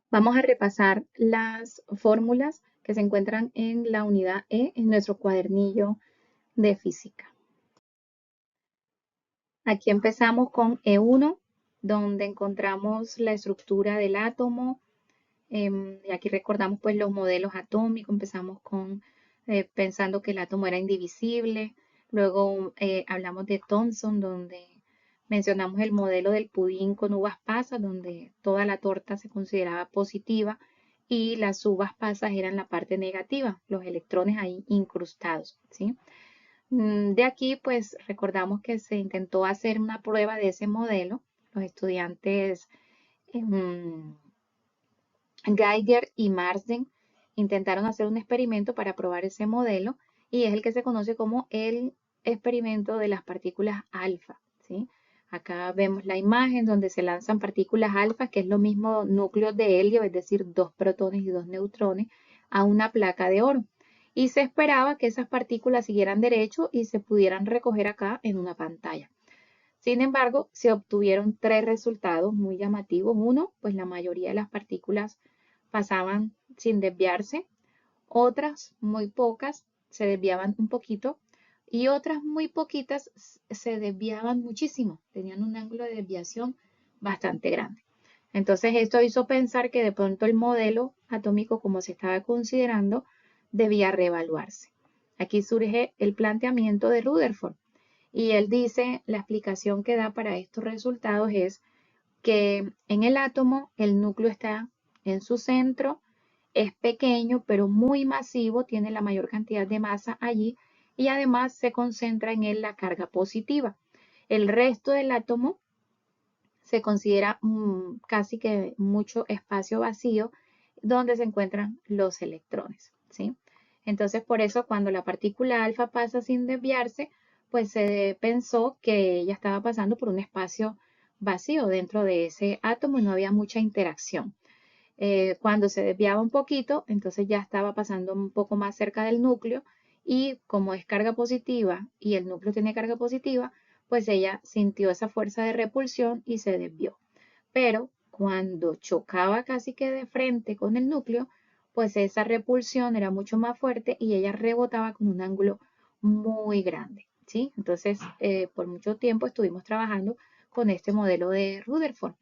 Vamos a repasar las fórmulas que se encuentran en la unidad E en nuestro cuadernillo de física. Aquí empezamos con E1, donde encontramos la estructura del átomo. Y aquí recordamos pues los modelos atómicos. Empezamos con pensando que el átomo era indivisible. Luego hablamos de Thomson, donde mencionamos el modelo del pudín con uvas pasas, donde toda la torta se consideraba positiva y las uvas pasas eran la parte negativa, los electrones ahí incrustados, ¿sí? De aquí, pues recordamos que se intentó hacer una prueba de ese modelo. Los estudiantes Geiger y Marsden intentaron hacer un experimento para probar ese modelo y es el que se conoce como el experimento de las partículas alfa, ¿sí? Acá vemos la imagen donde se lanzan partículas alfa, que es lo mismo núcleos de helio, es decir, dos protones y dos neutrones, a una placa de oro. Y se esperaba que esas partículas siguieran derecho y se pudieran recoger acá en una pantalla. Sin embargo, se obtuvieron tres resultados muy llamativos. Uno, pues la mayoría de las partículas pasaban sin desviarse, otras muy pocas se desviaban un poquito y otras muy poquitas se desviaban muchísimo, tenían un ángulo de desviación bastante grande. Entonces esto hizo pensar que de pronto el modelo atómico como se estaba considerando debía reevaluarse. Aquí surge el planteamiento de Rutherford y él dice, la explicación que da para estos resultados es que en el átomo el núcleo está en su centro, es pequeño pero muy masivo, tiene la mayor cantidad de masa allí y además se concentra en él la carga positiva. El resto del átomo se considera casi que mucho espacio vacío donde se encuentran los electrones, ¿sí? Entonces, por eso cuando la partícula alfa pasa sin desviarse, pues se pensó que ella estaba pasando por un espacio vacío dentro de ese átomo y no había mucha interacción. Cuando se desviaba un poquito, entonces ya estaba pasando un poco más cerca del núcleo y como es carga positiva y el núcleo tiene carga positiva, pues ella sintió esa fuerza de repulsión y se desvió. Pero cuando chocaba casi que de frente con el núcleo, pues esa repulsión era mucho más fuerte y ella rebotaba con un ángulo muy grande, ¿sí? Entonces, por mucho tiempo estuvimos trabajando con este modelo de Rutherford.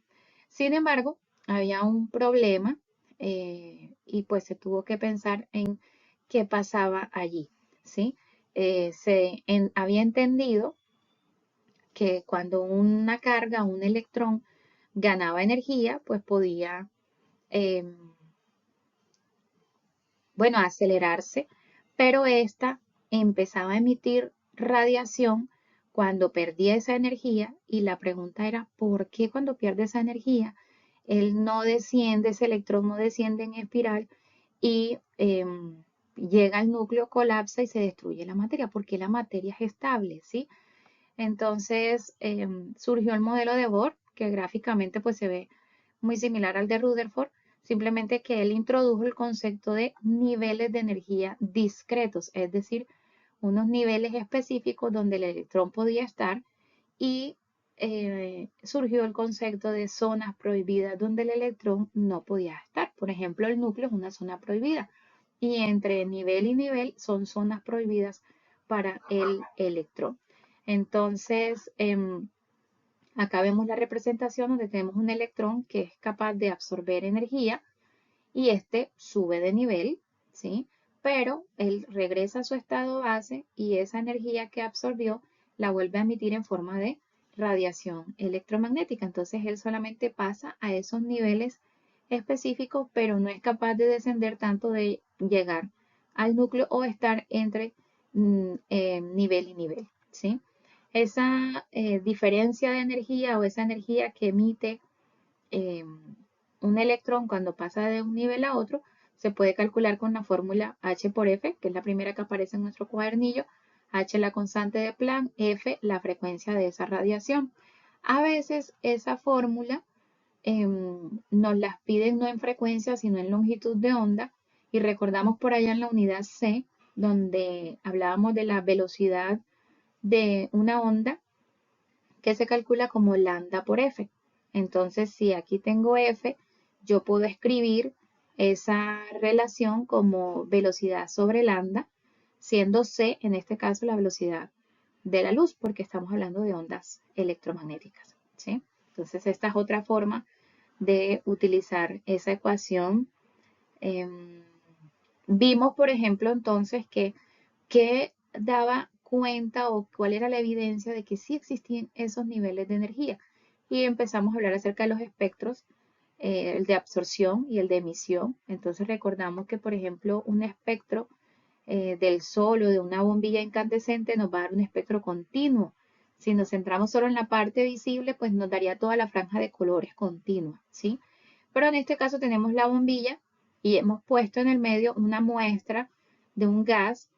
Sin embargo, había un problema y pues se tuvo que pensar en qué pasaba allí, ¿sí? Había entendido que cuando una carga, un electrón, ganaba energía, pues podía, em, bueno, acelerarse, pero esta empezaba a emitir radiación cuando perdía esa energía y la pregunta era, ¿por qué cuando pierde esa energía él no desciende, ese electrón no desciende en espiral y llega al núcleo, colapsa y se destruye la materia? Porque la materia es estable, ¿sí? Entonces surgió el modelo de Bohr, que gráficamente pues se ve muy similar al de Rutherford, simplemente que él introdujo el concepto de niveles de energía discretos, es decir, unos niveles específicos donde el electrón podía estar y surgió el concepto de zonas prohibidas donde el electrón no podía estar. Por ejemplo, el núcleo es una zona prohibida y entre nivel y nivel son zonas prohibidas para el electrón. Entonces, acá vemos la representación donde tenemos un electrón que es capaz de absorber energía y este sube de nivel, ¿sí? Pero él regresa a su estado base y esa energía que absorbió la vuelve a emitir en forma de radiación electromagnética. Entonces él solamente pasa a esos niveles específicos, pero no es capaz de descender tanto de llegar al núcleo o estar entre nivel y nivel, ¿sí? Esa diferencia de energía o esa energía que emite eh, un electrón cuando pasa de un nivel a otro se puede calcular con la fórmula H por F, que es la primera que aparece en nuestro cuadernillo. H la constante de Planck, F la frecuencia de esa radiación. A veces esa fórmula nos las piden no en frecuencia, sino en longitud de onda. Y recordamos por allá en la unidad C, donde hablábamos de la velocidad de una onda que se calcula como lambda por F. Entonces, si aquí tengo F yo puedo escribir esa relación como velocidad sobre lambda, siendo c en este caso la velocidad de la luz, porque estamos hablando de ondas electromagnéticas, ¿sí? Entonces esta es otra forma de utilizar esa ecuación. Vimos, por ejemplo, entonces que daba cuenta o cuál era la evidencia de que sí existían esos niveles de energía. Y empezamos a hablar acerca de los espectros, el de absorción y el de emisión. Entonces recordamos que, por ejemplo, un espectro del sol o de una bombilla incandescente nos va a dar un espectro continuo. Si nos centramos solo en la parte visible, pues nos daría toda la franja de colores continua, ¿sí? Pero en este caso tenemos la bombilla y hemos puesto en el medio una muestra de un gas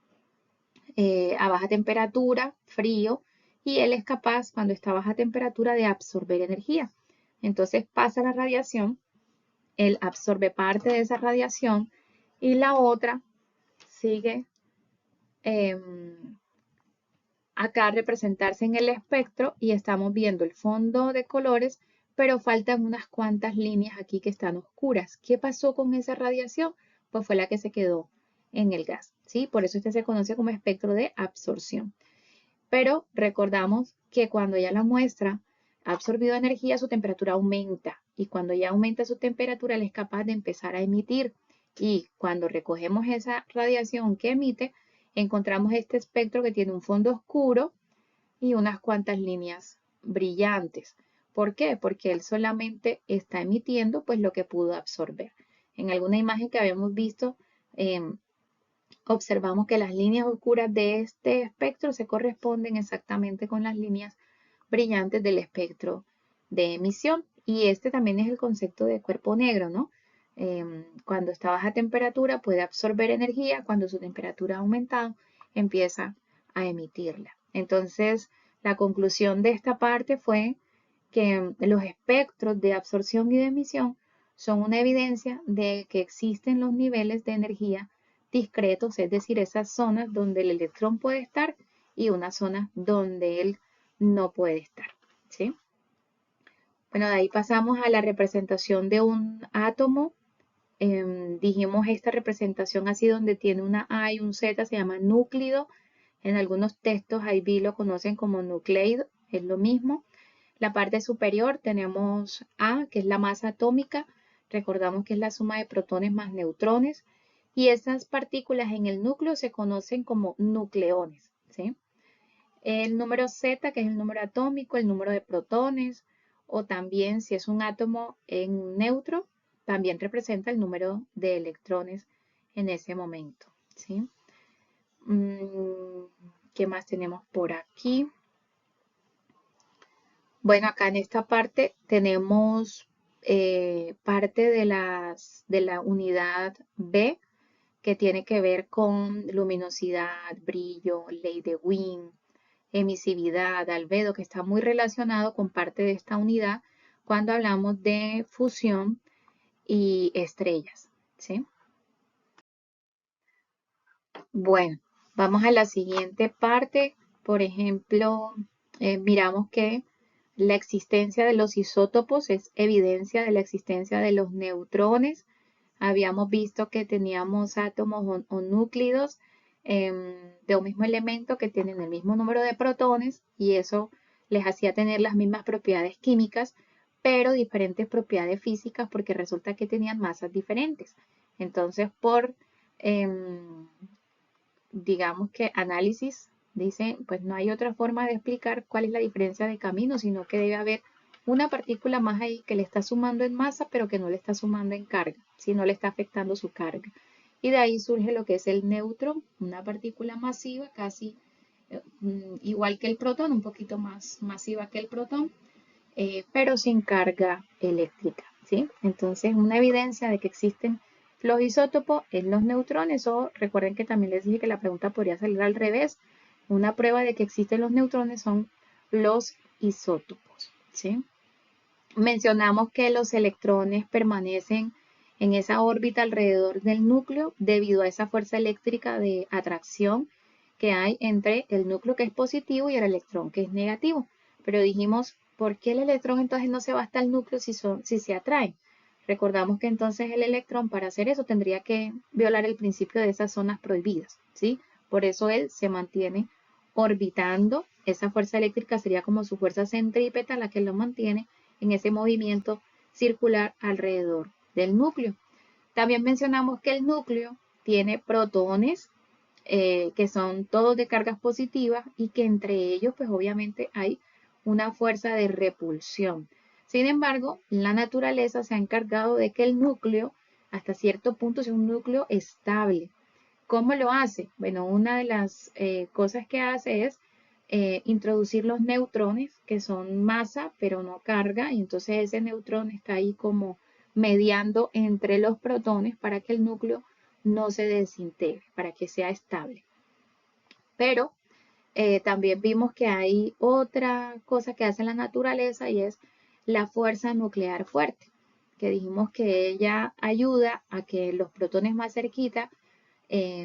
a baja temperatura, frío, y él es capaz, cuando está a baja temperatura, de absorber energía. Entonces pasa la radiación, él absorbe parte de esa radiación y la otra sigue acá representarse en el espectro y estamos viendo el fondo de colores, pero faltan unas cuantas líneas aquí que están oscuras. ¿Qué pasó con esa radiación? Pues fue la que se quedó en el gas, ¿sí? Por eso este se conoce como espectro de absorción. Pero recordamos que cuando ya la muestra ha absorbido energía, su temperatura aumenta. Y cuando ya aumenta su temperatura, él es capaz de empezar a emitir. Y cuando recogemos esa radiación que emite, encontramos este espectro que tiene un fondo oscuro y unas cuantas líneas brillantes. ¿Por qué? Porque él solamente está emitiendo pues lo que pudo absorber. En alguna imagen que habíamos visto, observamos que las líneas oscuras de este espectro se corresponden exactamente con las líneas brillantes del espectro de emisión. Y este también es el concepto de cuerpo negro, ¿no? Cuando está a baja temperatura puede absorber energía, cuando su temperatura ha aumentado empieza a emitirla. Entonces, la conclusión de esta parte fue que los espectros de absorción y de emisión son una evidencia de que existen los niveles de energía discretos, es decir, esas zonas donde el electrón puede estar y una zona donde él no puede estar, ¿sí? Bueno, de ahí pasamos a la representación de un átomo. Dijimos esta representación así donde tiene una A y un Z, se llama núclido. En algunos textos ahí lo conocen como nucleido, es lo mismo. La parte superior tenemos A, que es la masa atómica. Recordamos que es la suma de protones más neutrones. Y esas partículas en el núcleo se conocen como nucleones, ¿sí? El número Z, que es el número atómico, el número de protones, o también si es un átomo en neutro, también representa el número de electrones en ese momento, ¿sí? ¿Qué más tenemos por aquí? Bueno, acá en esta parte tenemos parte de la unidad B, que tiene que ver con luminosidad, brillo, ley de Wien, emisividad, albedo, que está muy relacionado con parte de esta unidad cuando hablamos de fusión y estrellas, ¿sí? Bueno, vamos a la siguiente parte. Por ejemplo, miramos que la existencia de los isótopos es evidencia de la existencia de los neutrones. Habíamos visto que teníamos átomos o núclidos de un mismo elemento que tienen el mismo número de protones y eso les hacía tener las mismas propiedades químicas, pero diferentes propiedades físicas porque resulta que tenían masas diferentes. Entonces, por digamos que análisis, dice, pues no hay otra forma de explicar cuál es la diferencia de camino, sino que debe haber una partícula más ahí que le está sumando en masa, pero que no le está sumando en carga, si no le está afectando su carga. Y de ahí surge lo que es el neutrón, una partícula masiva, casi igual que el protón, un poquito más masiva que el protón, pero sin carga eléctrica, ¿sí? Entonces, una evidencia de que existen los isótopos en los neutrones, o recuerden que también les dije que la pregunta podría salir al revés. Una prueba de que existen los neutrones son los isótopos, ¿sí? Mencionamos que los electrones permanecen en esa órbita alrededor del núcleo debido a esa fuerza eléctrica de atracción que hay entre el núcleo que es positivo y el electrón que es negativo. Pero dijimos, ¿por qué el electrón entonces no se va hasta el núcleo si se atraen? Recordamos que entonces el electrón para hacer eso tendría que violar el principio de esas zonas prohibidas, ¿sí? Por eso él se mantiene orbitando. Esa fuerza eléctrica sería como su fuerza centrípeta la que lo mantiene en ese movimiento circular alrededor del núcleo. También mencionamos que el núcleo tiene protones que son todos de cargas positivas y que entre ellos pues obviamente hay una fuerza de repulsión. Sin embargo, la naturaleza se ha encargado de que el núcleo hasta cierto punto sea un núcleo estable. ¿Cómo lo hace? Bueno, una de las cosas que hace es introducir los neutrones, que son masa pero no carga, y entonces ese neutrón está ahí como mediando entre los protones para que el núcleo no se desintegre, para que sea estable. Pero también vimos que hay otra cosa que hace la naturaleza y es la fuerza nuclear fuerte, que dijimos que ella ayuda a que los protones más cerquita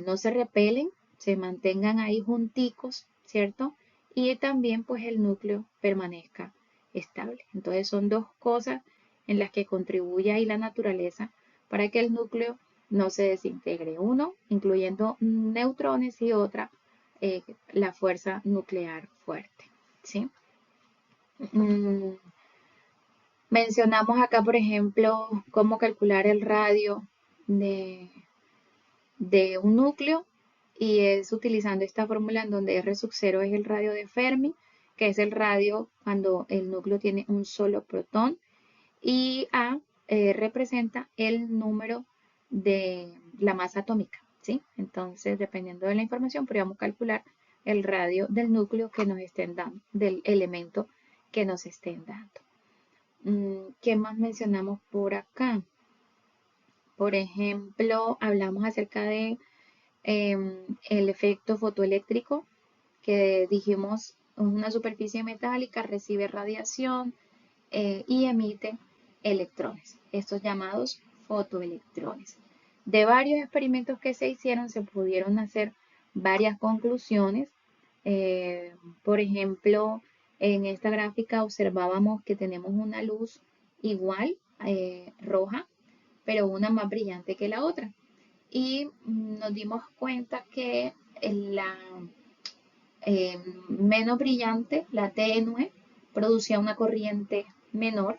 no se repelen, se mantengan ahí junticos, ¿cierto? Y también pues el núcleo permanezca estable. Entonces son dos cosas en las que contribuye ahí la naturaleza para que el núcleo no se desintegre. Uno, incluyendo neutrones y otra, la fuerza nuclear fuerte, ¿sí? Mm, mencionamos acá, por ejemplo, cómo calcular el radio de, de un núcleo y es utilizando esta fórmula en donde R sub 0 es el radio de Fermi, que es el radio cuando el núcleo tiene un solo protón, y A representa el número de la masa atómica, ¿sí? Entonces, dependiendo de la información, podríamos calcular el radio del núcleo que nos estén dando, del elemento que nos estén dando. ¿Qué más mencionamos por acá? Por ejemplo, hablamos acerca de el efecto fotoeléctrico, que dijimos una superficie metálica recibe radiación y emite electrones, estos llamados fotoelectrones. De varios experimentos que se hicieron se pudieron hacer varias conclusiones. Por ejemplo, en esta gráfica observábamos que tenemos una luz igual, roja, pero una más brillante que la otra. Y nos dimos cuenta que la menos brillante, la tenue, producía una corriente menor,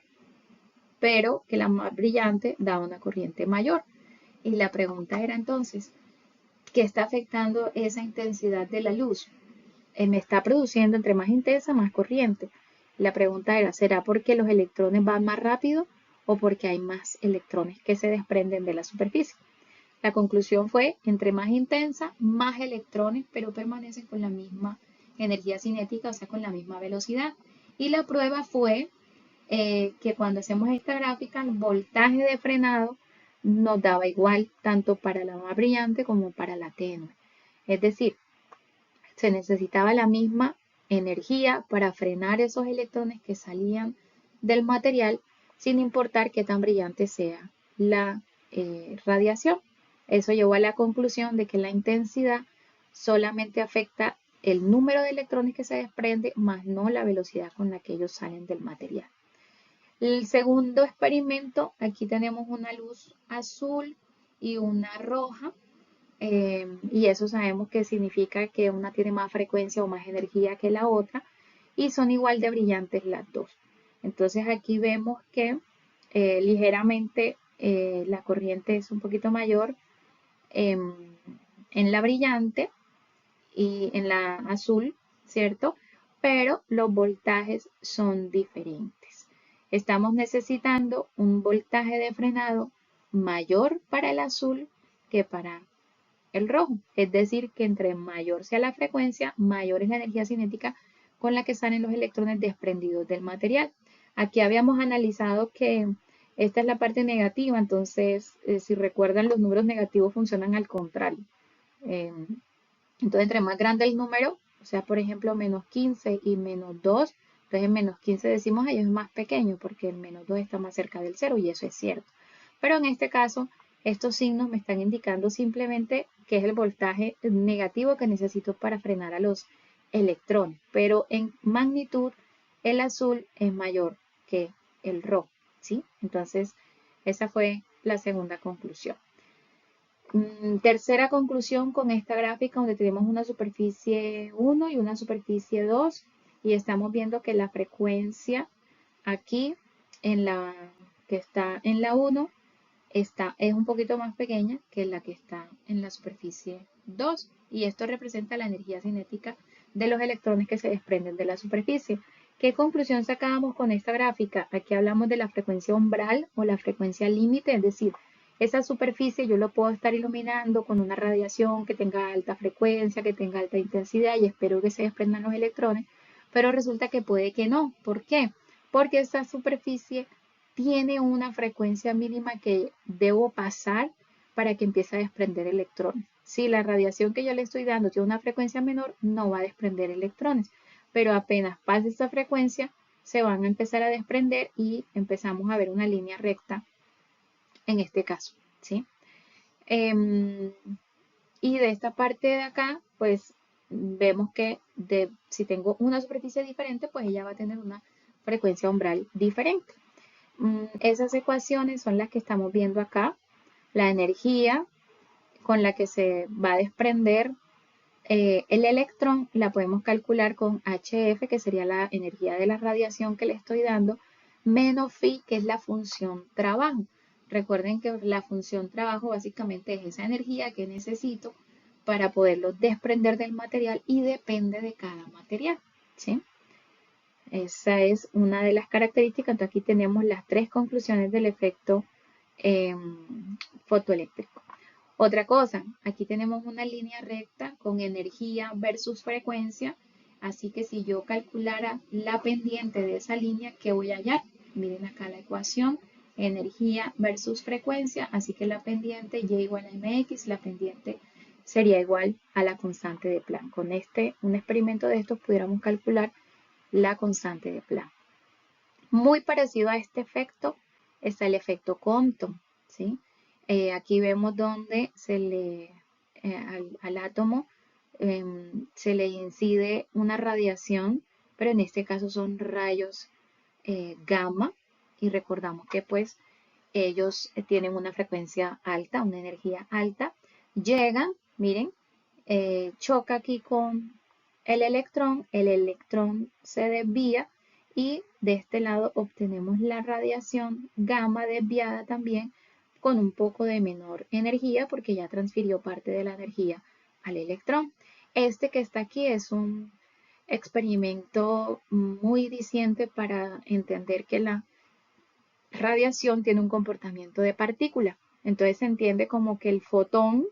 pero que la más brillante daba una corriente mayor. Y la pregunta era entonces, ¿qué está afectando esa intensidad de la luz? Me está produciendo entre más intensa, más corriente. La pregunta era, ¿será porque los electrones van más rápido o porque hay más electrones que se desprenden de la superficie? La conclusión fue, entre más intensa, más electrones, pero permanecen con la misma energía cinética, o sea, con la misma velocidad. Y la prueba fue que cuando hacemos esta gráfica, el voltaje de frenado nos daba igual tanto para la más brillante como para la tenue. Es decir, se necesitaba la misma energía para frenar esos electrones que salían del material sin importar qué tan brillante sea la radiación. Eso llevó a la conclusión de que la intensidad solamente afecta el número de electrones que se desprende, más no la velocidad con la que ellos salen del material. El segundo experimento, aquí tenemos una luz azul y una roja, y eso sabemos que significa que una tiene más frecuencia o más energía que la otra, y son igual de brillantes las dos. Entonces aquí vemos que ligeramente la corriente es un poquito mayor en la brillante y en la azul, ¿cierto? Pero los voltajes son diferentes. Estamos necesitando un voltaje de frenado mayor para el azul que para el rojo. Es decir, que entre mayor sea la frecuencia, mayor es la energía cinética con la que salen los electrones desprendidos del material. Aquí habíamos analizado que esta es la parte negativa, entonces si recuerdan los números negativos funcionan al contrario. Entonces entre más grande el número, o sea por ejemplo menos 15 y menos 2, entonces en menos 15 decimos ahí es más pequeño porque el menos 2 está más cerca del 0 y eso es cierto. Pero en este caso estos signos me están indicando simplemente que es el voltaje negativo que necesito para frenar a los electrones, pero en magnitud el azul es mayor que el rojo, ¿sí? Entonces Esa fue la segunda conclusión. Tercera conclusión con esta gráfica donde tenemos una superficie 1 y una superficie 2 y estamos viendo que la frecuencia aquí en la que está en la 1 es un poquito más pequeña que la que está en la superficie 2 y esto representa la energía cinética de los electrones que se desprenden de la superficie. ¿Qué conclusión sacábamos con esta gráfica? Aquí hablamos de la frecuencia umbral o la frecuencia límite, es decir, esa superficie yo lo puedo estar iluminando con una radiación que tenga alta frecuencia, que tenga alta intensidad y espero que se desprendan los electrones, pero resulta que puede que no. ¿Por qué? Porque esa superficie tiene una frecuencia mínima que debo pasar para que empiece a desprender electrones. Si la radiación que yo le estoy dando tiene una frecuencia menor, no va a desprender electrones, pero apenas pase esa frecuencia, se van a empezar a desprender y empezamos a ver una línea recta en este caso, ¿sí? Y de esta parte de acá, pues vemos que si tengo una superficie diferente, pues ella va a tener una frecuencia umbral diferente. Esas ecuaciones son las que estamos viendo acá. La energía con la que se va a desprender el electrón la podemos calcular con HF, que sería la energía de la radiación que le estoy dando, menos phi, que es la función trabajo. Recuerden que la función trabajo básicamente es esa energía que necesito para poderlo desprender del material y depende de cada material, ¿sí? Esa es una de las características. Entonces aquí tenemos las tres conclusiones del efecto fotoeléctrico. Otra cosa, aquí tenemos una línea recta con energía versus frecuencia. Así que si yo calculara la pendiente de esa línea, ¿qué voy a hallar? Miren acá la ecuación, energía versus frecuencia. Así que la pendiente Y igual a mx, la pendiente sería igual a la constante de Planck. Con un experimento de estos pudiéramos calcular la constante de Planck. Muy parecido a este efecto está el efecto Compton, ¿sí? Aquí vemos donde al átomo se le incide una radiación, pero en este caso son rayos gamma y recordamos que pues ellos tienen una frecuencia alta, una energía alta, llegan, miren, choca aquí con el electrón se desvía y de este lado obtenemos la radiación gamma desviada también con un poco de menor energía porque ya transfirió parte de la energía al electrón. Este que está aquí es un experimento muy diciente para entender que la radiación tiene un comportamiento de partícula. Entonces se entiende como que el fotón,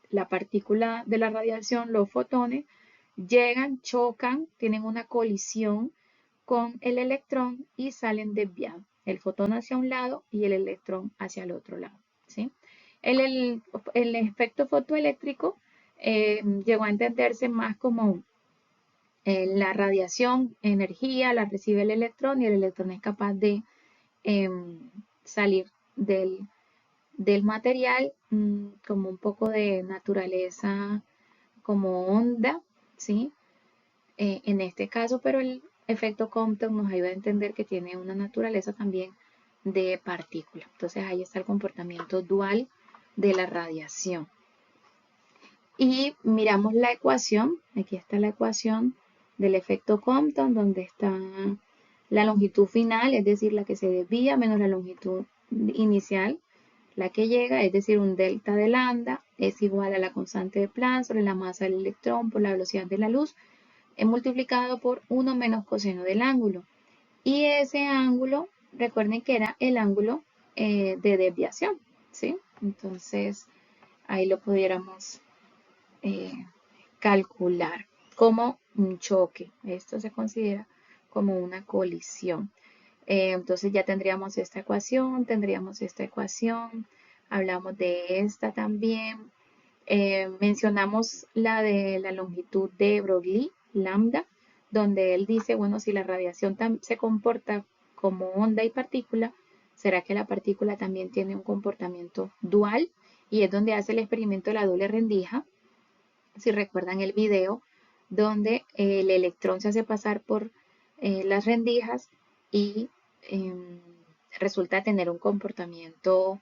la partícula de la radiación, los fotones, llegan, chocan, tienen una colisión con el electrón y salen desviados. El fotón hacia un lado y el electrón hacia el otro lado, ¿sí? El efecto fotoeléctrico llegó a entenderse más como la radiación, energía, la recibe el electrón y el electrón es capaz de salir del material como un poco de naturaleza, como onda, ¿sí? En este caso, pero el efecto Compton nos ayuda a entender que tiene una naturaleza también de partícula. Entonces ahí está el comportamiento dual de la radiación. Y miramos la ecuación, aquí está la ecuación del efecto Compton, donde está la longitud final, es decir, la que se desvía, menos la longitud inicial, la que llega, es decir, un delta de lambda, es igual a la constante de Planck sobre la masa del electrón por la velocidad de la luz, es multiplicado por 1 menos coseno del ángulo. Y ese ángulo, recuerden que era el ángulo de desviación, ¿sí? Entonces, ahí lo pudiéramos eh, calcular como un choque. Esto se considera como una colisión. Entonces ya tendríamos esta ecuación, hablamos de esta también. Mencionamos la de la longitud de Broglie, lambda, donde él dice, bueno, si la radiación se comporta como onda y partícula, ¿será que la partícula también tiene un comportamiento dual? Y es donde hace el experimento de la doble rendija, si recuerdan el video, donde el electrón se hace pasar por las rendijas y resulta tener un comportamiento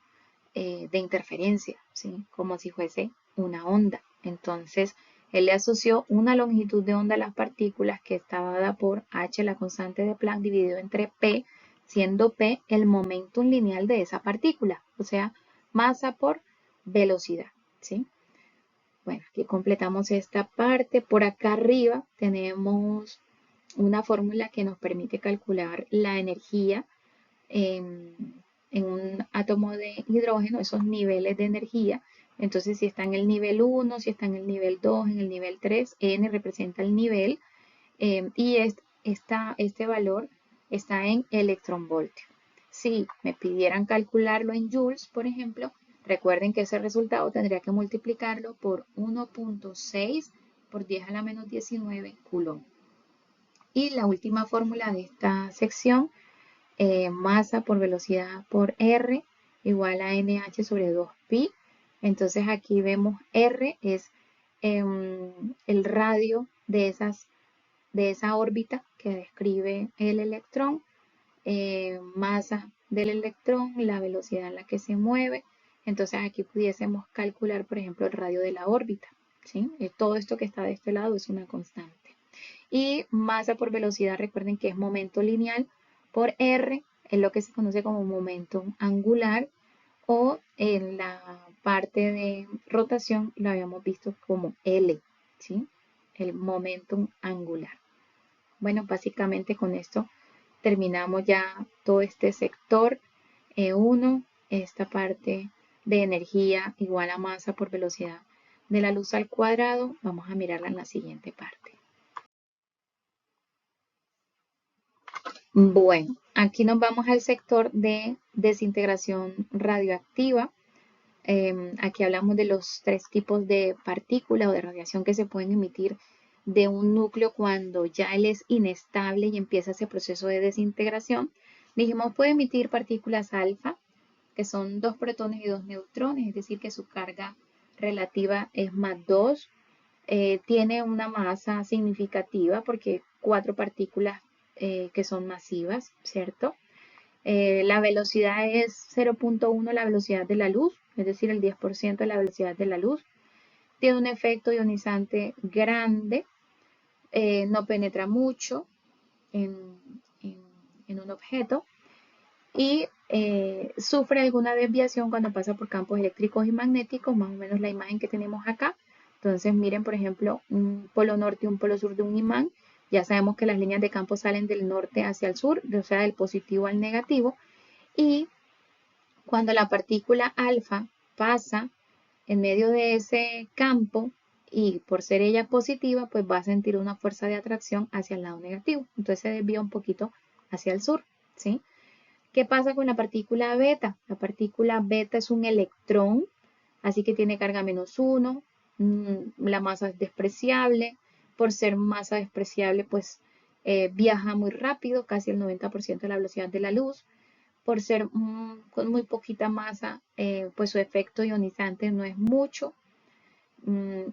de interferencia, ¿sí? Como si fuese una onda. Entonces, él le asoció una longitud de onda a las partículas que estaba dada por h, la constante de Planck, dividido entre p, siendo p el momentum lineal de esa partícula, o sea, masa por velocidad, ¿sí? Bueno, aquí completamos esta parte. Por acá arriba tenemos una fórmula que nos permite calcular la energía en, en un átomo de hidrógeno, esos niveles de energía. Entonces, si está en el nivel 1, si está en el nivel 2, en el nivel 3, N representa el nivel y este valor está en electronvoltio. Si me pidieran calcularlo en joules, por ejemplo, recuerden que ese resultado tendría que multiplicarlo por 1.6 por 10 a la menos 19 coulomb. Y la última fórmula de esta sección, masa por velocidad por R igual a NH sobre 2pi. Entonces aquí vemos R es el radio de esa órbita que describe el electrón, masa del electrón, la velocidad en la que se mueve. Entonces aquí pudiésemos calcular, por ejemplo, el radio de la órbita, ¿sí? Todo esto que está de este lado es una constante. Y masa por velocidad, recuerden que es momento lineal por R, es lo que se conoce como momento angular, o en la parte de rotación lo habíamos visto como L, ¿sí? El momentum angular. Bueno, básicamente con esto terminamos ya todo este sector E1, esta parte de energía igual a masa por velocidad de la luz al cuadrado. Vamos a mirarla en la siguiente parte. Bueno, aquí nos vamos al sector de desintegración radioactiva. Aquí hablamos de los 3 tipos de partículas o de radiación que se pueden emitir de un núcleo cuando ya él es inestable y empieza ese proceso de desintegración. Dijimos, puede emitir partículas alfa, que son 2 protones y 2 neutrones, es decir, que su carga relativa es +2. Tiene una masa significativa porque 4 partículas que son masivas, ¿cierto? La velocidad es 0.1 la velocidad de la luz, es decir, el 10% de la velocidad de la luz. Tiene un efecto ionizante grande, no penetra mucho en, en- en un objeto y sufre alguna desviación cuando pasa por campos eléctricos y magnéticos, más o menos la imagen que tenemos acá. Entonces miren, por ejemplo, un polo norte y un polo sur de un imán. Ya sabemos que las líneas de campo salen del norte hacia el sur, o sea, del positivo al negativo. Y cuando la partícula alfa pasa en medio de ese campo y por ser ella positiva, pues va a sentir una fuerza de atracción hacia el lado negativo. Entonces se desvía un poquito hacia el sur, ¿sí? ¿Qué pasa con la partícula beta? La partícula beta es un electrón, así que tiene carga -1, la masa es despreciable. Por ser masa despreciable, pues viaja muy rápido, casi el 90% de la velocidad de la luz. Por ser con muy poquita masa, pues su efecto ionizante no es mucho.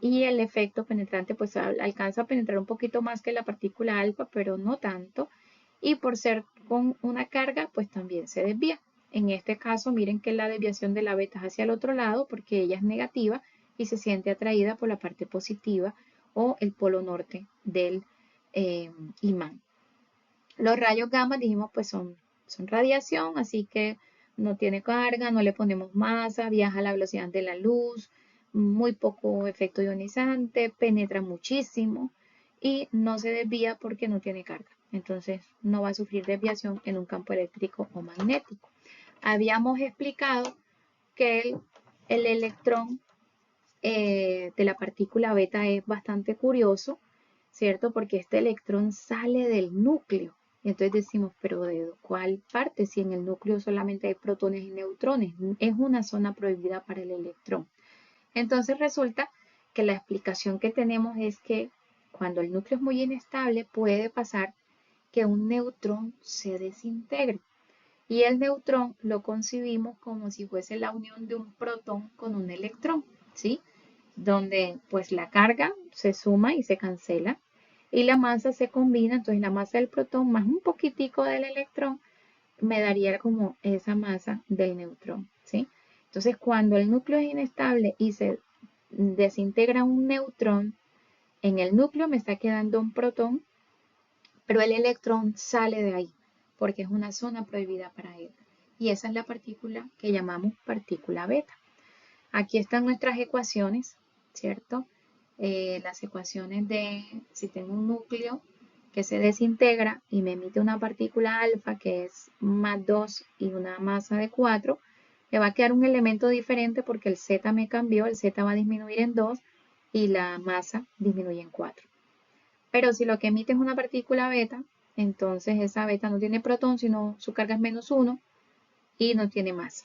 Y el efecto penetrante pues alcanza a penetrar un poquito más que la partícula alfa, pero no tanto. Y por ser con una carga, pues también se desvía. En este caso, miren que la desviación de la beta es hacia el otro lado porque ella es negativa y se siente atraída por la parte positiva o el polo norte del imán. Los rayos gamma, dijimos, pues son radiación, así que no tiene carga, no le ponemos masa, viaja a la velocidad de la luz, muy poco efecto ionizante, penetra muchísimo y no se desvía porque no tiene carga. Entonces no va a sufrir desviación en un campo eléctrico o magnético. Habíamos explicado que el electrón de la partícula beta es bastante curioso, ¿cierto? Porque este electrón sale del núcleo. Y entonces decimos, pero ¿de cuál parte? Si en el núcleo solamente hay protones y neutrones, es una zona prohibida para el electrón. Entonces resulta que la explicación que tenemos es que cuando el núcleo es muy inestable puede pasar que un neutrón se desintegre. Y el neutrón lo concibimos como si fuese la unión de un protón con un electrón, ¿sí? Donde pues la carga se suma y se cancela y la masa se combina, entonces la masa del protón más un poquitico del electrón me daría como esa masa del neutrón, ¿sí? Entonces, cuando el núcleo es inestable y se desintegra un neutrón, en el núcleo me está quedando un protón, pero el electrón sale de ahí, porque es una zona prohibida para él. Y esa es la partícula que llamamos partícula beta. Aquí están nuestras ecuaciones, ¿cierto? Las ecuaciones de si tengo un núcleo que se desintegra y me emite una partícula alfa que es más 2 y una masa de 4, me va a quedar un elemento diferente porque el Z me cambió, el Z va a disminuir en 2 y la masa disminuye en 4. Pero si lo que emite es una partícula beta, entonces esa beta no tiene protón, sino su carga es menos 1 y no tiene masa.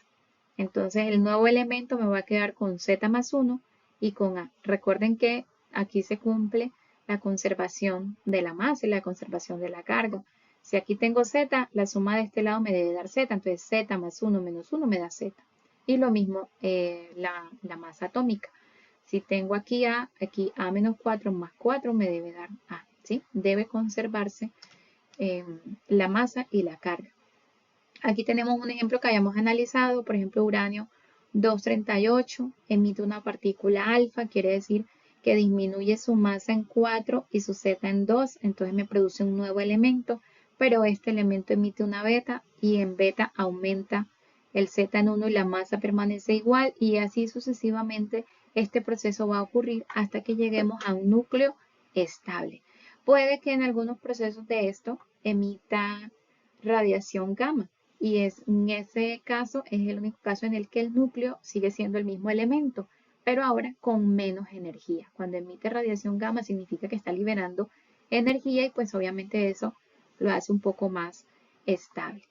Entonces el nuevo elemento me va a quedar con Z más 1 y con A. Recuerden que aquí se cumple la conservación de la masa y la conservación de la carga. Si aquí tengo Z, la suma de este lado me debe dar Z, entonces Z más 1 menos 1 me da Z. Y lo mismo la masa atómica. Si tengo aquí A menos 4 más 4 me debe dar A, ¿sí? Debe conservarse la masa y la carga. Aquí tenemos un ejemplo que hayamos analizado, por ejemplo, uranio 238 emite una partícula alfa, quiere decir que disminuye su masa en 4 y su Z en 2, entonces me produce un nuevo elemento, pero este elemento emite una beta y en beta aumenta el Z en 1 y la masa permanece igual y así sucesivamente este proceso va a ocurrir hasta que lleguemos a un núcleo estable. Puede que en algunos procesos de esto emita radiación gamma y en ese caso es el único caso en el que el núcleo sigue siendo el mismo elemento, pero ahora con menos energía. Cuando emite radiación gamma significa que está liberando energía y pues obviamente eso lo hace un poco más estable.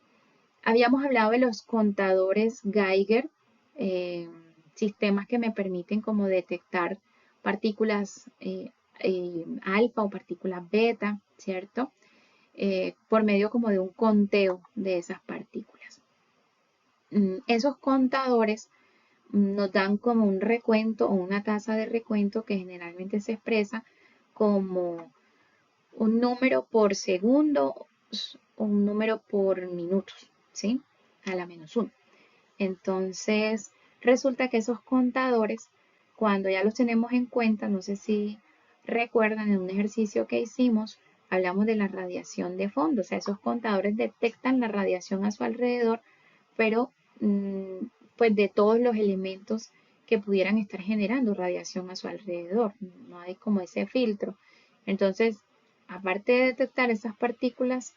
Habíamos hablado de los contadores Geiger, eh, sistemas que me permiten como detectar partículas alfa o partículas beta, ¿cierto? Por medio como de un conteo de esas partículas. Esos contadores nos dan como un recuento o una tasa de recuento que generalmente se expresa como un número por segundo o un número por minutos, ¿sí? A la menos 1. Entonces, resulta que esos contadores, cuando ya los tenemos en cuenta, no sé si recuerdan en un ejercicio que hicimos, hablamos de la radiación de fondo, o sea, esos contadores detectan la radiación a su alrededor, pero pues de todos los elementos que pudieran estar generando radiación a su alrededor, no hay como ese filtro. Entonces, aparte de detectar esas partículas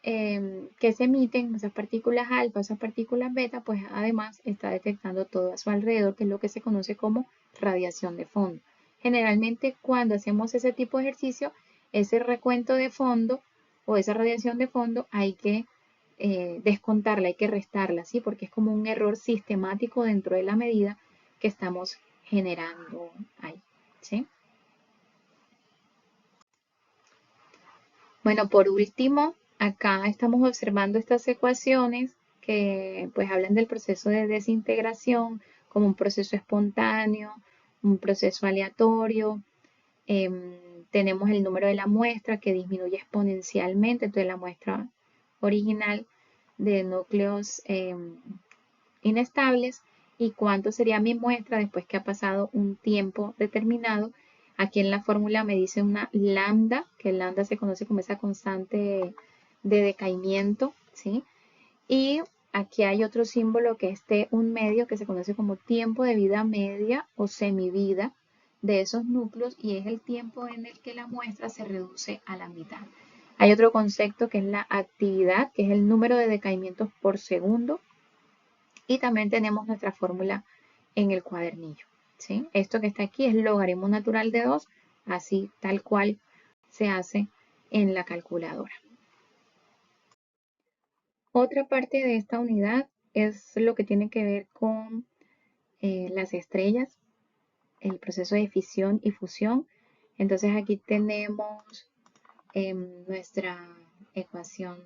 que se emiten, esas partículas alfa, esas partículas beta, pues además está detectando todo a su alrededor, que es lo que se conoce como radiación de fondo. Generalmente cuando hacemos ese tipo de ejercicio, ese recuento de fondo o esa radiación de fondo hay que descontarla, hay que restarla, ¿sí? Porque es como un error sistemático dentro de la medida que estamos generando ahí, ¿sí? Bueno, por último, acá estamos observando estas ecuaciones que pues hablan del proceso de desintegración como un proceso espontáneo, un proceso aleatorio. Tenemos el número de la muestra que disminuye exponencialmente, entonces la muestra original de núcleos inestables y cuánto sería mi muestra después que ha pasado un tiempo determinado. Aquí en la fórmula me dice una lambda, que el lambda se conoce como esa constante de decaimiento, ¿sí? Y aquí hay otro símbolo que es T1 medio, que se conoce como tiempo de vida media o semivida de esos núcleos y es el tiempo en el que la muestra se reduce a la mitad. Hay otro concepto que es la actividad, que es el número de decaimientos por segundo y también tenemos nuestra fórmula en el cuadernillo, ¿sí? Esto que está aquí es logaritmo natural de 2, así tal cual se hace en la calculadora. Otra parte de esta unidad es lo que tiene que ver con las estrellas, el proceso de fisión y fusión. Entonces aquí tenemos nuestra ecuación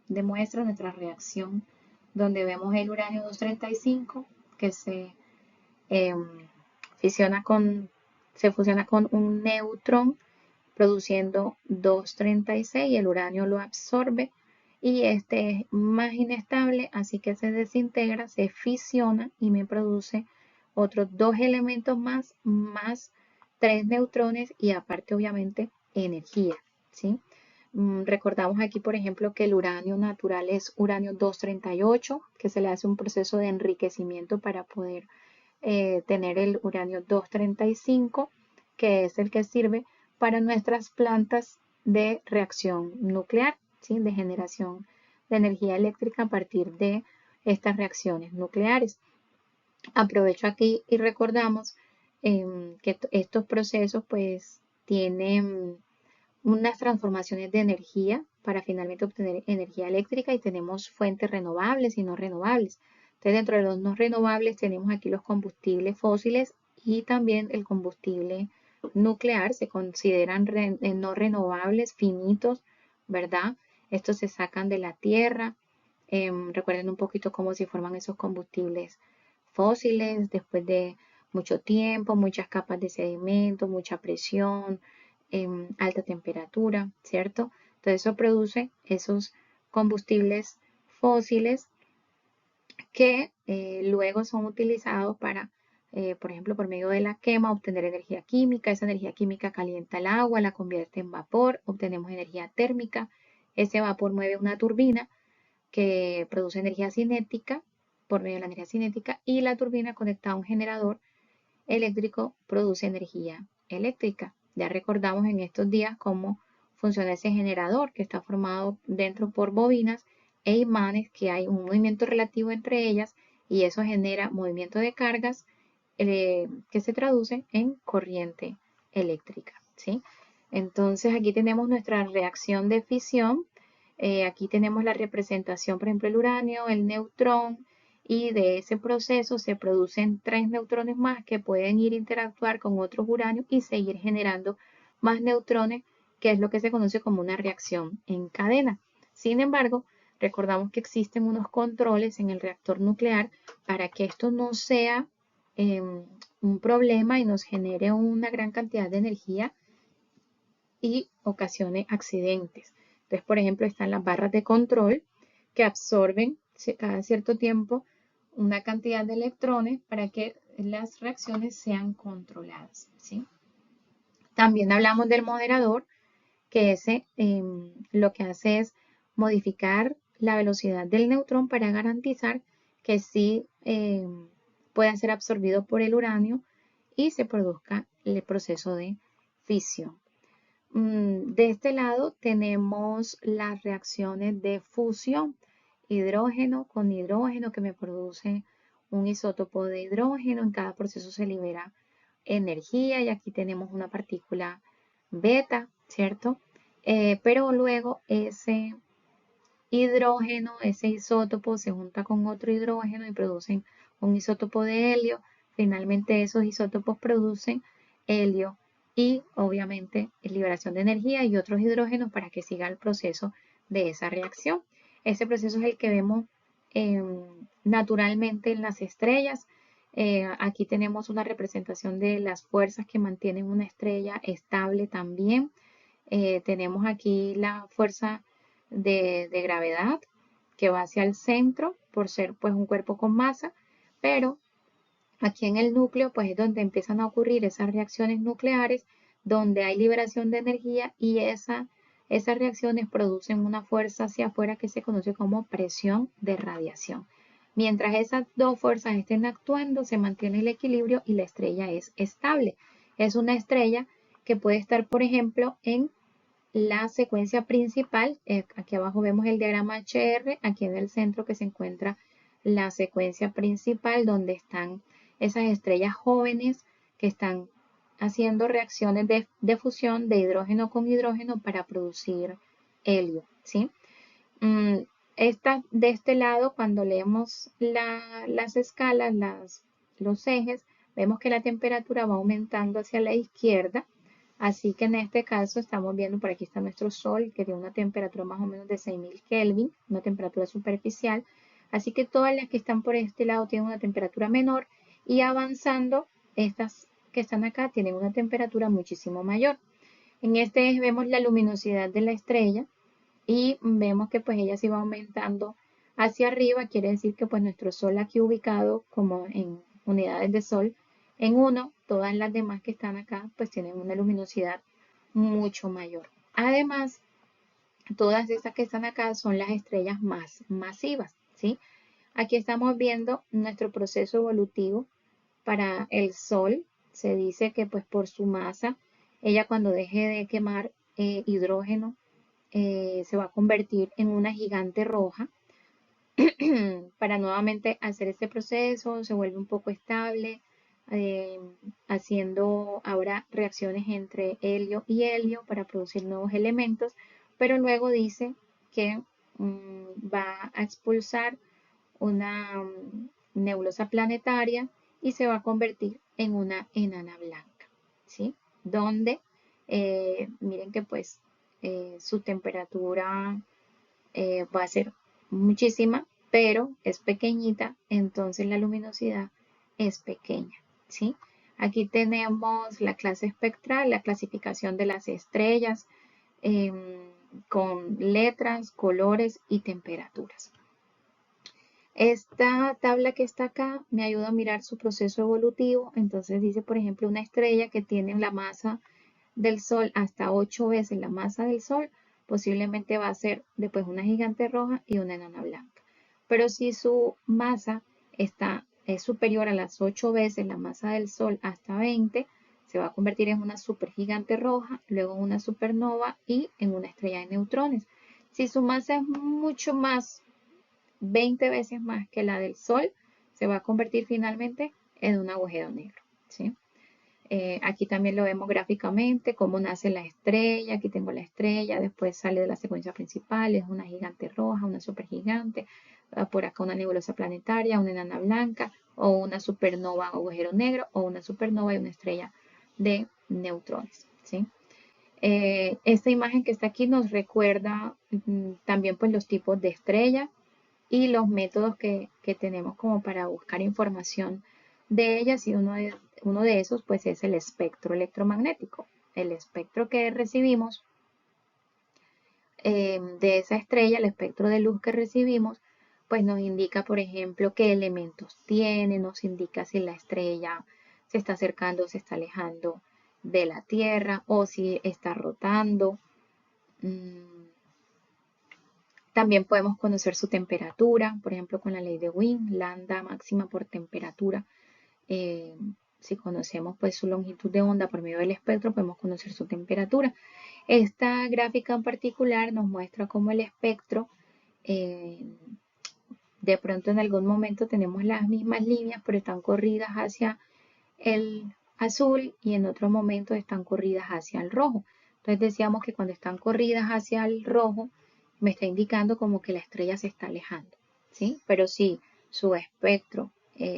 de muestra, nuestra reacción, donde vemos el uranio 235 que em, se fusiona con un neutrón produciendo 236 y el uranio lo absorbe y este es más inestable, así que se desintegra, se fisiona y me produce otros dos elementos más tres neutrones y aparte obviamente energía, ¿sí? Recordamos aquí, por ejemplo, que el uranio natural es uranio 238, que se le hace un proceso de enriquecimiento para poder tener el uranio 235, que es el que sirve para nuestras plantas de reacción nuclear, ¿sí? De generación de energía eléctrica a partir de estas reacciones nucleares. Aprovecho aquí y recordamos que estos procesos pues tienen unas transformaciones de energía para finalmente obtener energía eléctrica y tenemos fuentes renovables y no renovables. Entonces, dentro de los no renovables tenemos aquí los combustibles fósiles y también el combustible nuclear. Se consideran no renovables, finitos, ¿verdad? Estos se sacan de la tierra. Recuerden un poquito cómo se forman esos combustibles fósiles después de mucho tiempo, muchas capas de sedimento, mucha presión, alta temperatura, ¿cierto? Entonces eso produce esos combustibles fósiles que luego son utilizados para, por ejemplo, por medio de la quema, obtener energía química. Esa energía química calienta el agua, la convierte en vapor, obtenemos energía térmica. Ese vapor mueve una turbina que produce energía cinética por medio de la energía cinética y la turbina conectada a un generador eléctrico produce energía eléctrica. Ya recordamos en estos días cómo funciona ese generador que está formado dentro por bobinas e imanes, que hay un movimiento relativo entre ellas y eso genera movimiento de cargas que se traduce en corriente eléctrica, ¿sí? Entonces aquí tenemos nuestra reacción de fisión. Aquí tenemos la representación, por ejemplo, el uranio, el neutrón, y de ese proceso se producen tres neutrones más que pueden ir a interactuar con otros uranios y seguir generando más neutrones, que es lo que se conoce como una reacción en cadena. Sin embargo, recordamos que existen unos controles en el reactor nuclear para que esto no sea un problema y nos genere una gran cantidad de energía y ocasione accidentes. Entonces, por ejemplo, están las barras de control que absorben cada cierto tiempo una cantidad de electrones para que las reacciones sean controladas, ¿sí? También hablamos del moderador, que ese lo que hace es modificar la velocidad del neutrón para garantizar que sí pueda ser absorbido por el uranio y se produzca el proceso de fisión. De este lado tenemos las reacciones de fusión, hidrógeno con hidrógeno, que me produce un isótopo de hidrógeno. En cada proceso se libera energía y aquí tenemos una partícula beta, ¿cierto? Pero luego ese hidrógeno, ese isótopo se junta con otro hidrógeno y producen un isótopo de helio. Finalmente esos isótopos producen helio y obviamente liberación de energía y otros hidrógenos para que siga el proceso de esa reacción. Ese proceso es el que vemos naturalmente en las estrellas. Aquí tenemos una representación de las fuerzas que mantienen una estrella estable también. Tenemos aquí la fuerza de gravedad que va hacia el centro por ser pues un cuerpo con masa, pero aquí en el núcleo pues es donde empiezan a ocurrir esas reacciones nucleares, donde hay liberación de energía y esas reacciones producen una fuerza hacia afuera que se conoce como presión de radiación. Mientras esas dos fuerzas estén actuando, se mantiene el equilibrio y la estrella es estable. Es una estrella que puede estar, por ejemplo, en la secuencia principal. Aquí abajo vemos el diagrama HR, aquí en el centro que se encuentra la secuencia principal donde están esas estrellas jóvenes que están haciendo reacciones de fusión de hidrógeno con hidrógeno para producir helio, ¿sí? De este lado, cuando leemos las escalas, los ejes, vemos que la temperatura va aumentando hacia la izquierda. Así que en este caso estamos viendo, por aquí está nuestro Sol, que tiene una temperatura más o menos de 6000 Kelvin, una temperatura superficial. Así que todas las que están por este lado tienen una temperatura menor y avanzando, estas que están acá tienen una temperatura muchísimo mayor. En este vemos la luminosidad de la estrella y vemos que pues ella se va aumentando hacia arriba, quiere decir que pues nuestro Sol aquí ubicado como en unidades de Sol en uno, todas las demás que están acá pues tienen una luminosidad mucho mayor. Además, todas estas que están acá son las estrellas más masivas, ¿sí? Aquí estamos viendo nuestro proceso evolutivo para el Sol. Se dice que pues por su masa, ella cuando deje de quemar hidrógeno, se va a convertir en una gigante roja. Para nuevamente hacer este proceso, se vuelve un poco estable, eh, haciendo ahora reacciones entre helio y helio para producir nuevos elementos, pero luego dice que va a expulsar una nebulosa planetaria y se va a convertir en una enana blanca, ¿sí? Donde, miren que pues su temperatura va a ser muchísima, pero es pequeñita, entonces la luminosidad es pequeña, ¿sí? Aquí tenemos la clase espectral, la clasificación de las estrellas eh, con letras, colores y temperaturas. Esta tabla que está acá me ayuda a mirar su proceso evolutivo. Entonces dice, por ejemplo, una estrella que tiene la masa del Sol hasta 8 veces la masa del Sol, posiblemente va a ser después una gigante roja y una enana blanca. Pero si su masa es superior a las 8 veces la masa del Sol hasta 20, se va a convertir en una supergigante roja, luego en una supernova y en una estrella de neutrones. Si su masa es mucho más 20 veces más que la del Sol, se va a convertir finalmente en un agujero negro, ¿sí? Aquí también lo vemos gráficamente, cómo nace la estrella. Aquí tengo la estrella, después sale de la secuencia principal, es una gigante roja, una supergigante, por acá una nebulosa planetaria, una enana blanca, o una supernova agujero negro, o una supernova y una estrella de neutrones, ¿sí? Esta imagen que está aquí nos recuerda también pues los tipos de estrella y los métodos que tenemos como para buscar información de ellas, y uno de esos pues es el espectro electromagnético. El espectro que recibimos de esa estrella, el espectro de luz que recibimos, pues nos indica, por ejemplo, qué elementos tiene, nos indica si la estrella se está acercando o se está alejando de la Tierra o si está rotando. También podemos conocer su temperatura, por ejemplo, con la ley de Wien, lambda máxima por temperatura. Eh, si conocemos pues su longitud de onda por medio del espectro, podemos conocer su temperatura. Esta gráfica en particular nos muestra cómo el espectro, eh, de pronto en algún momento tenemos las mismas líneas, pero están corridas hacia el azul y en otros momentos están corridas hacia el rojo. Entonces decíamos que cuando están corridas hacia el rojo, me está indicando como que la estrella se está alejando, ¿sí? Pero si su espectro,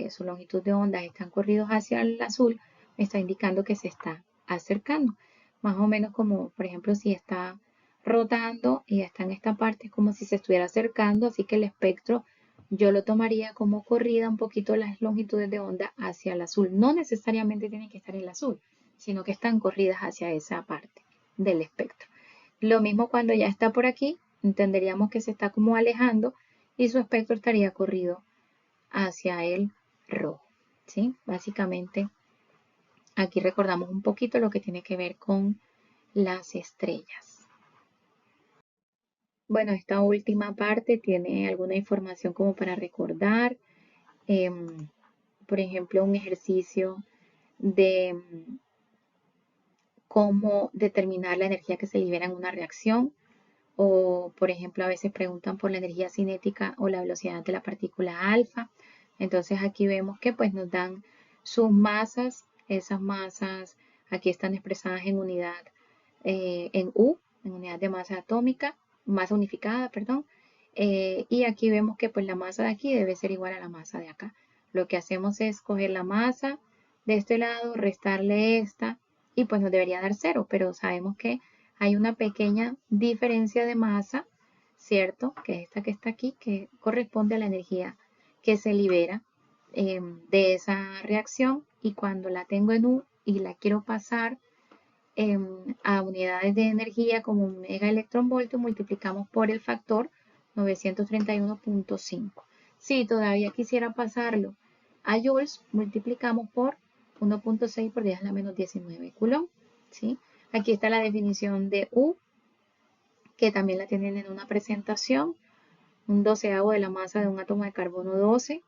su longitud de ondas están corridos hacia el azul, me está indicando que se está acercando. Más o menos como, por ejemplo, si está rotando y está en esta parte, es como si se estuviera acercando, así que el espectro yo lo tomaría como corrida un poquito las longitudes de onda hacia el azul. No necesariamente tienen que estar en el azul, sino que están corridas hacia esa parte del espectro. Lo mismo cuando ya está por aquí, entenderíamos que se está como alejando y su espectro estaría corrido hacia el rojo, ¿sí? Básicamente aquí recordamos un poquito lo que tiene que ver con las estrellas. Bueno, esta última parte tiene alguna información como para recordar. Por ejemplo, un ejercicio de cómo determinar la energía que se libera en una reacción, o por ejemplo a veces preguntan por la energía cinética o la velocidad de la partícula alfa. Entonces aquí vemos que pues nos dan sus masas. Esas masas aquí están expresadas en unidad, en U, en unidad de masa atómica, masa unificada, perdón. Y aquí vemos que pues la masa de aquí debe ser igual a la masa de acá. Lo que hacemos es coger la masa de este lado, restarle esta y pues nos debería dar cero, pero sabemos que hay una pequeña diferencia de masa, ¿cierto? Que es esta que está aquí, que corresponde a la energía que se libera de esa reacción, y cuando la tengo en U y la quiero pasar a unidades de energía como un megaelectronvoltio, multiplicamos por el factor 931.5. Si todavía quisiera pasarlo a joules, multiplicamos por 1.6 por 10 a la menos 19 coulomb. ¿Sí? Aquí está la definición de U, que también la tienen en una presentación, un doceavo de la masa de un átomo de carbono 12.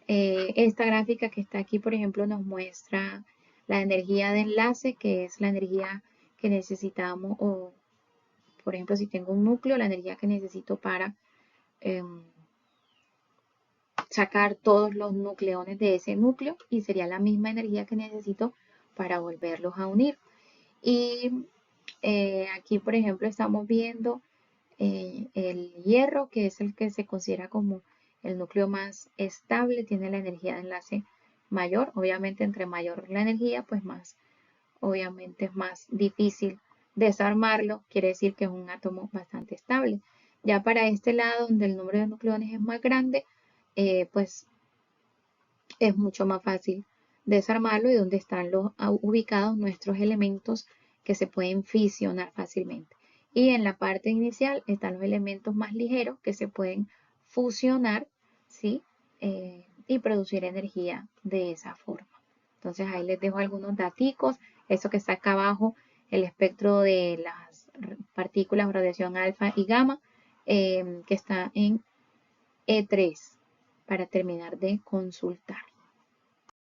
Esta gráfica que está aquí, por ejemplo, nos muestra la energía de enlace, que es la energía que necesitamos, o por ejemplo, si tengo un núcleo, la energía que necesito para sacar todos los nucleones de ese núcleo, y sería la misma energía que necesito para volverlos a unir. Y aquí, por ejemplo, estamos viendo el hierro, que es el que se considera como el núcleo más estable, tiene la energía de enlace mayor. Obviamente, entre mayor la energía, pues más, obviamente es más difícil desarmarlo. Quiere decir que es un átomo bastante estable. Ya para este lado, donde el número de nucleones es más grande, pues es mucho más fácil desarmarlo, y donde están ubicados nuestros elementos que se pueden fisionar fácilmente. Y en la parte inicial están los elementos más ligeros que se pueden fusionar, ¿sí? Y producir energía de esa forma. Entonces ahí les dejo algunos daticos. Eso que está acá abajo, el espectro de las partículas de radiación alfa y gamma, que está en E3, para terminar de consultar.